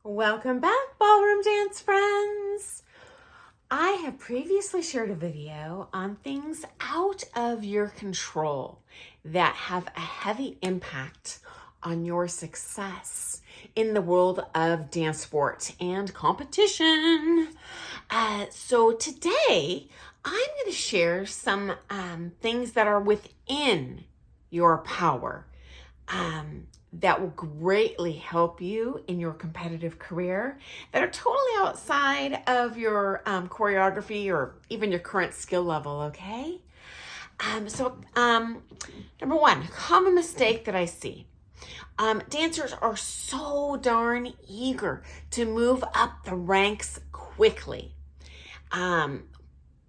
Welcome back, ballroom dance friends. I have previously shared a video on things out of your control that have a heavy impact on your success in the world of dance sport and competition. So today, I'm going to share some things that are within your power. That will greatly help you in your competitive career, that are totally outside of your choreography or even your current skill level, okay? Number one, common mistake that I see. Dancers are so darn eager to move up the ranks quickly.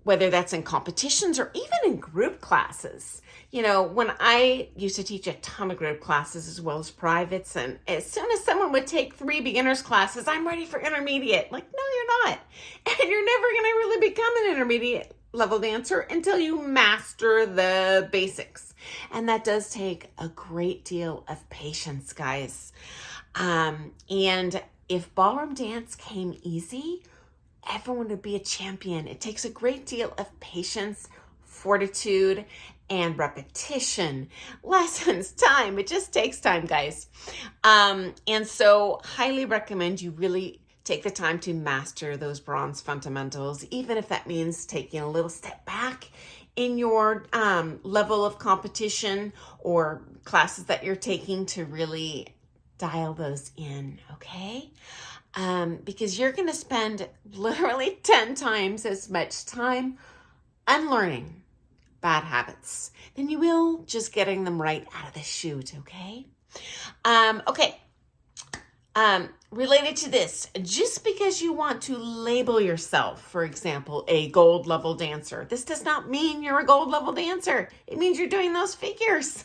Whether that's in competitions or even in group classes. You know, when I used to teach a ton of group classes as well as privates, and as soon as someone would take 3 beginners classes, I'm ready for intermediate. Like, no, you're not. And you're never going to really become an intermediate level dancer until you master the basics. And that does take a great deal of patience, guys. And if ballroom dance came easy, everyone would be a champion. It takes a great deal of patience, fortitude, and repetition. Lessons, time. It just takes time, guys. And so highly recommend you really take the time to master those bronze fundamentals, even if that means taking a little step back in your level of competition or classes that you're taking to really dial those in, okay? Because you're going to spend literally 10 times as much time unlearning bad habits than you will just getting them right out of the chute, okay? Related to this, just because you want to label yourself, for example, a gold level dancer, this does not mean you're a gold level dancer. It means you're doing those figures.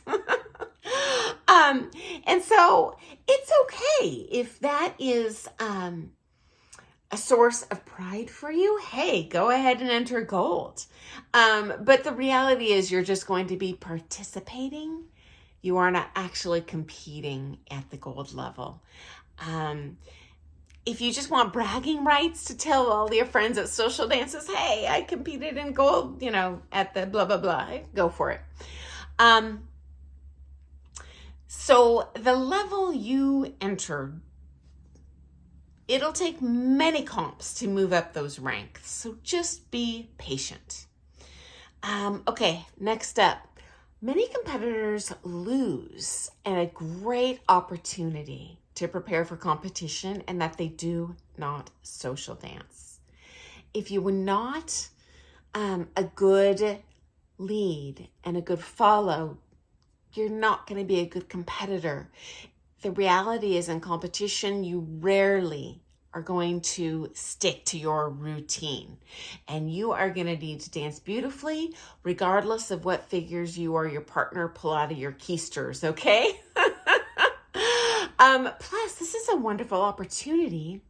And so it's okay if that is a source of pride for you. Hey, go ahead and enter gold. But the reality is you're just going to be participating. You are not actually competing at the gold level. If you just want bragging rights to tell all your friends at social dances, hey, I competed in gold, at the blah, blah, blah, go for it. So the level you entered, it'll take many comps to move up those ranks. So just be patient. Okay, next up. Many competitors lose a great opportunity to prepare for competition and that they do not social dance. If you were not a good lead and a good follow, you're not going to be a good competitor. The reality is in competition, you rarely are going to stick to your routine, and you are going to need to dance beautifully regardless of what figures you or your partner pull out of your keisters, okay? Plus, this is a wonderful opportunity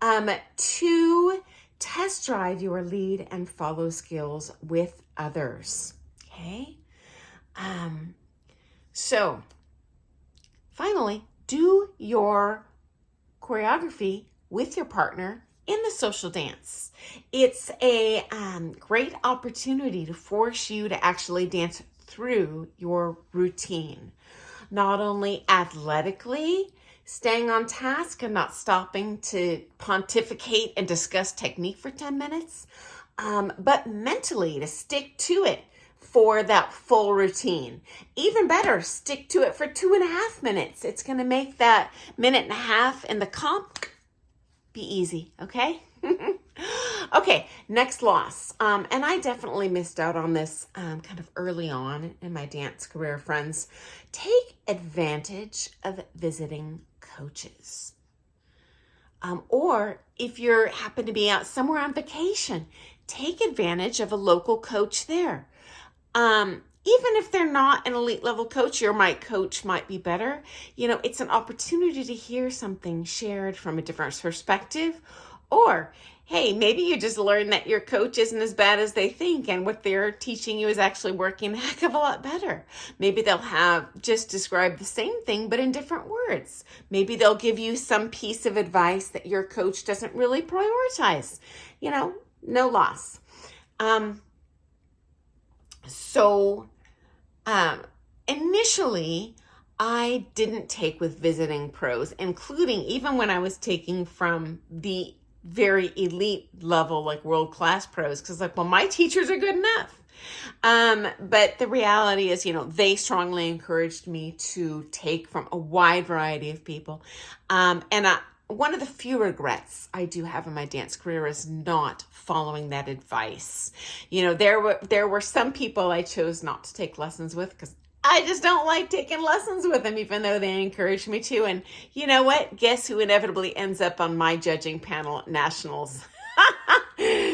to test drive your lead and follow skills with others, okay? So, finally, do your choreography with your partner in the social dance. It's a great opportunity to force you to actually dance through your routine. Not only athletically, staying on task and not stopping to pontificate and discuss technique for 10 minutes, but mentally to stick to it for that full routine. Even better, stick to it for 2.5 minutes. It's going to make that 1.5 minutes in the comp be easy, okay? Okay, next loss. And I definitely missed out on this kind of early on in my dance career, friends. Take advantage of visiting coaches. Or if you happen to be out somewhere on vacation, take advantage of a local coach there. Even if they're not an elite level coach, your coach might be better. It's an opportunity to hear something shared from a different perspective, Or, hey, maybe you just learned that your coach isn't as bad as they think and what they're teaching you is actually working a heck of a lot better. Maybe they'll have just described the same thing but in different words. Maybe they'll give you some piece of advice that your coach doesn't really prioritize. No loss. Initially, I didn't take with visiting pros, including even when I was taking from the very elite level, like world-class pros, because my teachers are good enough. But the reality is, they encouraged me to take from a wide variety of people. One of the few regrets I do have in my dance career is not following that advice. There were some people I chose not to take lessons with because I just don't like taking lessons with them, even though they encouraged me to. And you know what? Guess who inevitably ends up on my judging panel at nationals?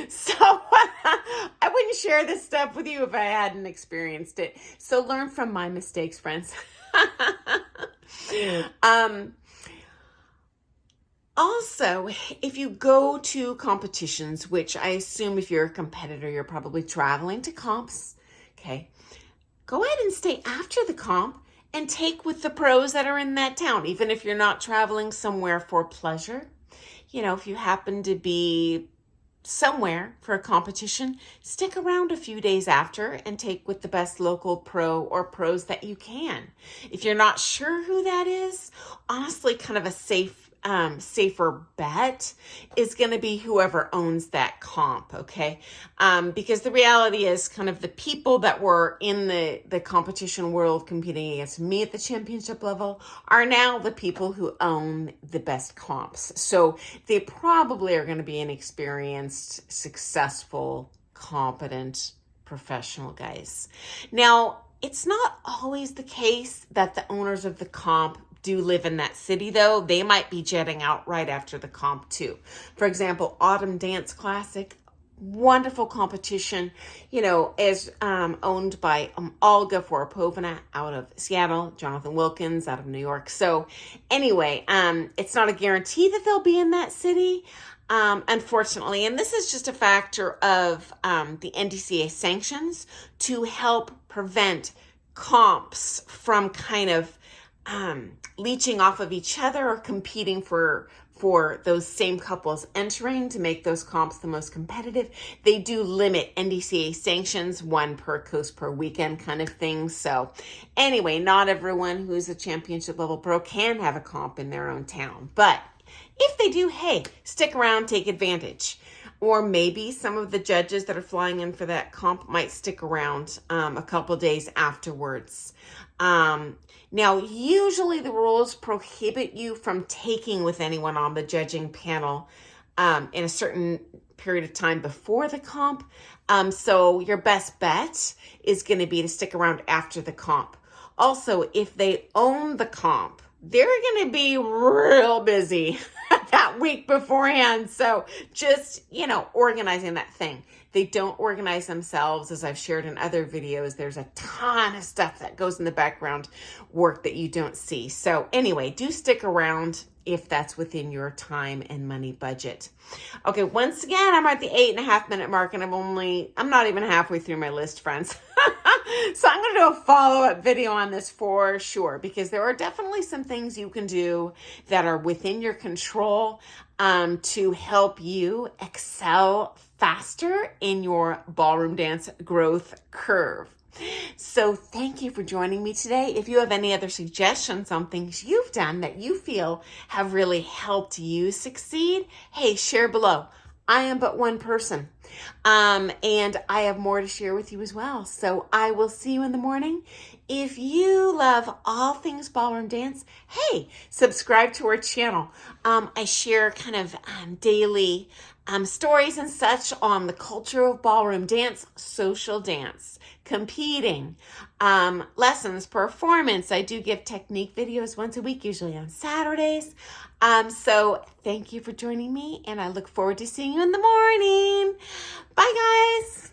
So I wouldn't share this stuff with you if I hadn't experienced it. So learn from my mistakes, friends. Also, if you go to competitions, which I assume if you're a competitor, you're probably traveling to comps, okay? Go ahead and stay after the comp and take with the pros that are in that town, even if you're not traveling somewhere for pleasure. If you happen to be somewhere for a competition, stick around a few days after and take with the best local pro or pros that you can. If you're not sure who that is, honestly, kind of a safer bet is going to be whoever owns that comp, okay? Because the reality is kind of the people that were in the competition world competing against me at the championship level are now the people who own the best comps. So they probably are going to be inexperienced, successful, competent, professional guys. Now, it's not always the case that the owners of the comp do live in that city, though. They might be jetting out right after the comp too. For example, Autumn Dance Classic, wonderful competition, is owned by Olga Foropovina out of Seattle, Jonathan Wilkins out of New York. So anyway, it's not a guarantee that they'll be in that city, unfortunately. And this is just a factor of the NDCA sanctions to help prevent comps from kind of leeching off of each other or competing for those same couples entering to make those comps the most competitive. They do limit NDCA sanctions, one per coast per weekend kind of thing. So anyway, not everyone who's a championship level pro can have a comp in their own town. But if they do, hey, stick around, take advantage. Or maybe some of the judges that are flying in for that comp might stick around a couple days afterwards. Now, usually the rules prohibit you from taking with anyone on the judging panel in a certain period of time before the comp. So your best bet is going to be to stick around after the comp. Also, if they own the comp, they're going to be real busy that week beforehand. So just, organizing that thing. They don't organize themselves. As I've shared in other videos, there's a ton of stuff that goes in the background work that you don't see. So anyway, do stick around if that's within your time and money budget. Okay, once again, I'm at the 8.5 minute mark and I'm not even halfway through my list, friends. So I'm going to do a follow-up video on this for sure, because there are definitely some things you can do that are within your control to help you excel faster in your ballroom dance growth curve. So thank you for joining me today. If you have any other suggestions on things you've done that you feel have really helped you succeed, hey, share below. I am but one person, and I have more to share with you as well. So I will see you in the morning. If you love all things ballroom dance, hey, subscribe to our channel. I share kind of daily stories and such on the culture of ballroom dance, social dance, competing, lessons, performance. I do give technique videos once a week, usually on Saturdays. So thank you for joining me, and I look forward to seeing you in the morning. Bye, guys.